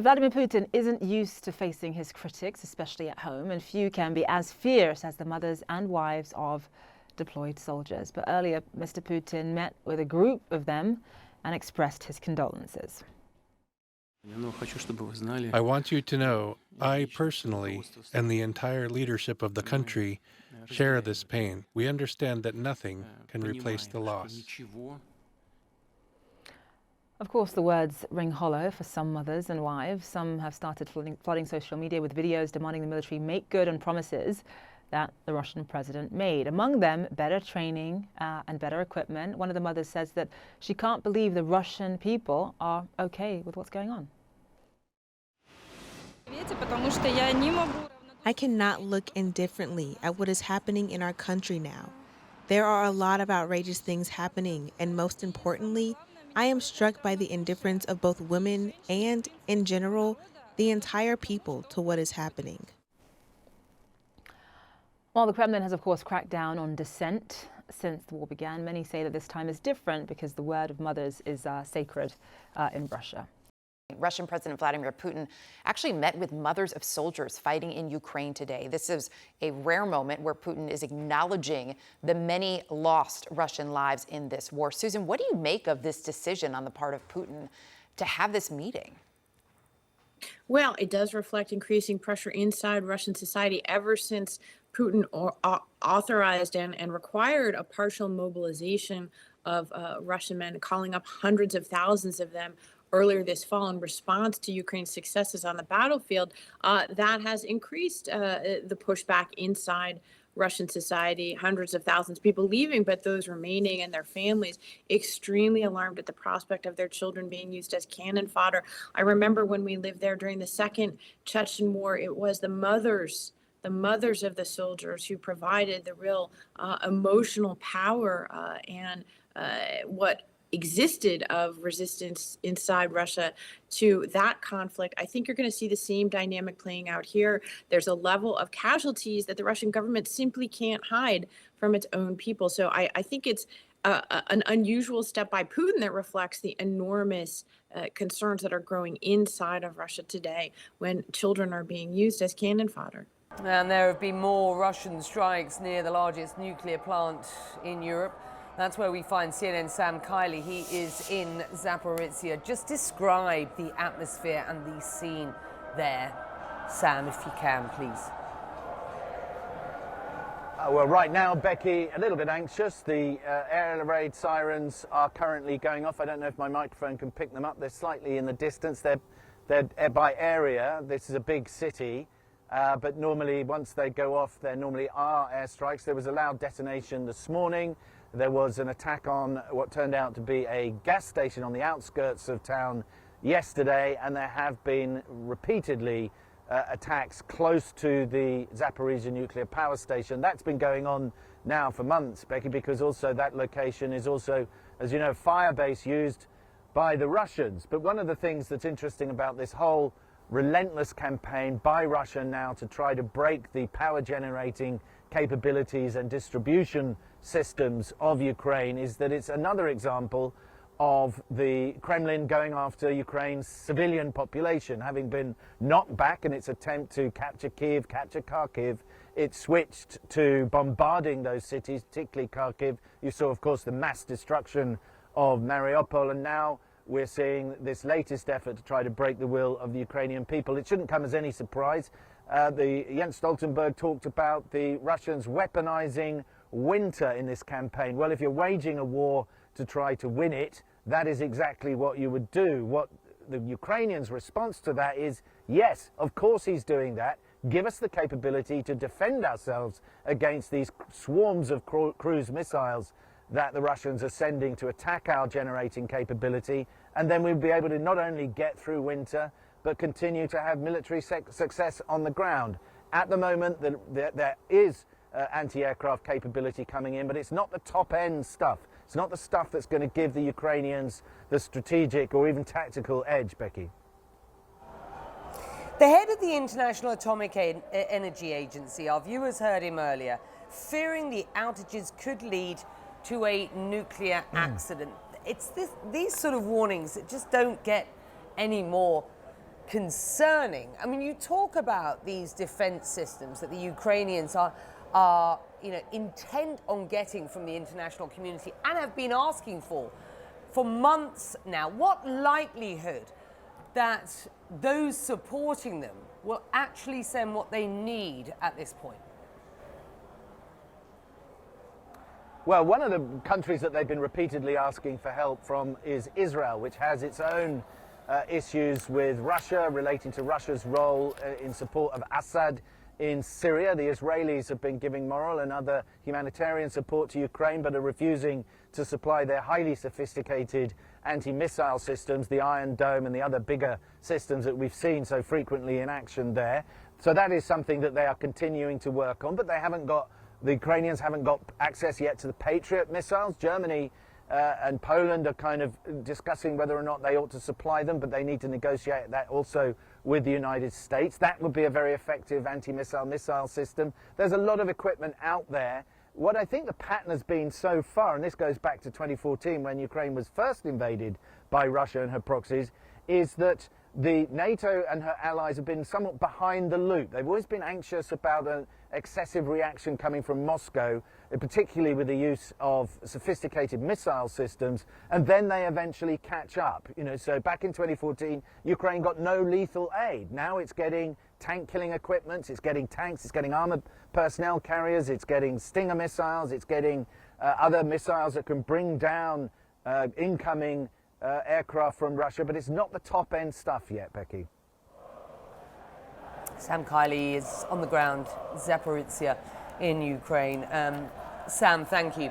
Vladimir Putin isn't used to facing his critics, especially at home, and few can be as fierce as the mothers and wives of deployed soldiers. But earlier, Mr. Putin met with a group of them and expressed his condolences. I want you to know, I personally, and the entire leadership of the country, share this pain. We understand that nothing can replace the loss. Of course, the words ring hollow for some mothers and wives. Some have started flooding social media with videos demanding the military make good on promises that the Russian president made. Among them, better training and better equipment. One of the mothers says that she can't believe the Russian people are okay with what's going on. I cannot look indifferently at what is happening in our country now. There are a lot of outrageous things happening, and most importantly, I am struck by the indifference of both women and, in general, the entire people to what is happening. While the Kremlin has, of course, cracked down on dissent since the war began, many say that this time is different because the word of mothers is sacred in Russia. Russian President Vladimir Putin actually met with mothers of soldiers fighting in Ukraine today. This is a rare moment where Putin is acknowledging the many lost Russian lives in this war. Susan, what do you make of this decision on the part of Putin to have this meeting? Well, it does reflect increasing pressure inside Russian society ever since Putin authorized and required a partial mobilization of Russian men, calling up hundreds of thousands of them earlier this fall in response to Ukraine's successes on the battlefield. That has increased the pushback inside Russian society, hundreds of thousands of people leaving, but those remaining and their families extremely alarmed at the prospect of their children being used as cannon fodder. I remember when we lived there during the second Chechen war, it was the mothers of the soldiers who provided the real emotional power and what existed of resistance inside Russia to that conflict. I think you're going to see the same dynamic playing out here. There's a level of casualties that the Russian government simply can't hide from its own people. So I think it's an unusual step by Putin that reflects the enormous concerns that are growing inside of Russia today when children are being used as cannon fodder. And there have been more Russian strikes near the largest nuclear plant in Europe. That's where we find CNN's Sam Kiley. He is in Zaporizhzhia. Just describe the atmosphere and the scene there, Sam, if you can, please. Well, right now, Becky, a little bit anxious. The air raid sirens are currently going off. I don't know if my microphone can pick them up. They're slightly in the distance. They're by area. This is a big city. But normally, once they go off, there normally are airstrikes. There was a loud detonation this morning. There was an attack on what turned out to be a gas station on the outskirts of town yesterday, and there have been repeatedly attacks close to the Zaporizhzhia nuclear power station. That's been going on now for months, Becky, because also that location is also, as you know, fire base used by the Russians. But one of the things that's interesting about this whole relentless campaign by Russia now to try to break the power generating capabilities and distribution systems of Ukraine is that it's another example of the Kremlin going after Ukraine's civilian population. Having been knocked back in its attempt to capture Kyiv, capture Kharkiv, it switched to bombarding those cities, particularly Kharkiv. You saw, of course, the mass destruction of Mariupol, and now we're seeing this latest effort to try to break the will of the Ukrainian people. It shouldn't come as any surprise. Jens Stoltenberg talked about the Russians weaponizing winter in this campaign. Well, if you're waging a war to try to win it, that is exactly what you would do. What the Ukrainians' response to that is, yes, of course he's doing that. Give us the capability to defend ourselves against these swarms of cruise missiles that the Russians are sending to attack our generating capability, and then we'll be able to not only get through winter, but continue to have military success on the ground. At the moment, there is anti-aircraft capability coming in, but it's not the top-end stuff. It's not the stuff that's going to give the Ukrainians the strategic or even tactical edge, Becky. The head of the International Atomic Energy Agency, our viewers heard him earlier, fearing the outages could lead to a nuclear accident. It's these sort of warnings that just don't get any more concerning. I mean, you talk about these defense systems that the Ukrainians are intent on getting from the international community and have been asking for months now. What likelihood that those supporting them will actually send what they need at this point? Well, one of the countries that they've been repeatedly asking for help from is Israel, which has its own issues with Russia relating to Russia's role in support of Assad in Syria. The Israelis have been giving moral and other humanitarian support to Ukraine, but are refusing to supply their highly sophisticated anti-missile systems, the Iron Dome and the other bigger systems that we've seen so frequently in action there. So that is something that they are continuing to work on, but the Ukrainians haven't got access yet to the Patriot missiles. Germany and Poland are kind of discussing whether or not they ought to supply them, but they need to negotiate that also with the United States. That would be a very effective anti-missile missile system. There's a lot of equipment out there. What I think the pattern has been so far, and this goes back to 2014 when Ukraine was first invaded by Russia and her proxies, is that the NATO and her allies have been somewhat behind the loop. They've always been anxious about an excessive reaction coming from Moscow, particularly with the use of sophisticated missile systems, and then they eventually catch up. So back in 2014, Ukraine got no lethal aid. Now it's getting tank-killing equipment, it's getting tanks, it's getting armored personnel carriers, it's getting Stinger missiles, it's getting other missiles that can bring down incoming aircraft from Russia, but it's not the top-end stuff yet, Becky. Sam Kiley is on the ground, Zaporizhzhia in Ukraine. Sam, thank you.